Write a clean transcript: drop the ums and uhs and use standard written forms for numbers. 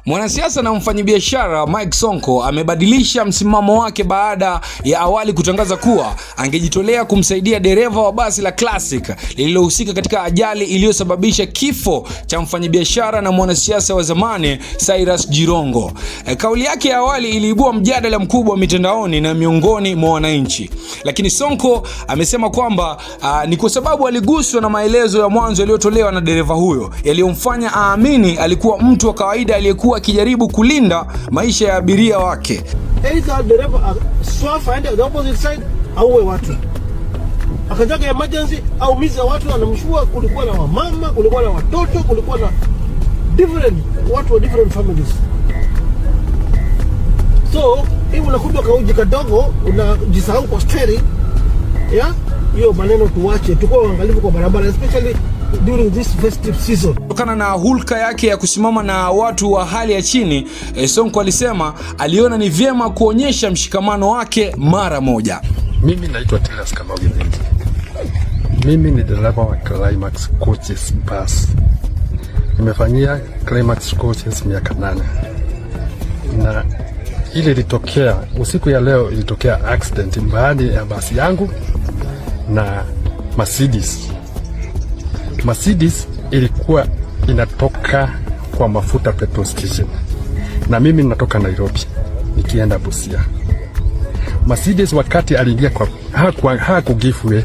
Mwanasiasa na mfanyabiashara Mike Sonko amebadilisha msimamo wake baada ya awali kutangaza kuwa angejitolea kumsaidia dereva wa basi la Classic lililohusika katika ajali iliyosababisha kifo cha mfanyabiashara na mwanasiasa wa zamani Cyrus Jirongo. Kauli yake ya awali iliibua mjadala mkubwa mitandaoni na miongoni mwa wananchi. Lakini Sonko amesema kwamba ni kwa sababu aliguswa na maelezo ya mwanzo yaliyotolewa na dereva huyo yaliyomfanya aamini alikuwa mtu wa kawaida aliyekuwa akijaribu kulinda maisha ya abiria wake. Aidha dereva swafa aende the opposite side au watu akajaga emergency au miza watu, anamshua. Kulikuwa na wamama, kulikuwa na watoto, kulikuwa na watu wa different families. So hivi unakuja kauji kadogo unajisahau kwa steering hiyo maneno tuache, tuko waangalifu kwa barabara, especially during this festive season. Kutokana na hulka yake ya kusimama na watu wa hali ya chini, Sonko alisema aliona ni vyema kuonyesha mshikamano wake mara moja. Mimi naitwa Tilas Kamau. Mimi ni dereva wa Climax Coaches Bus. Nimefanyia Climax Coaches miaka 8. Na ile ilitokea usiku ya leo, ilitokea accident mbali ya basi yangu na Mercedes ilikuwa inatoka kwa mafuta petrol station, na mimi natoka Nairobi nikienda Busia. Mercedes wakati aliingia kwa hakugiveaway,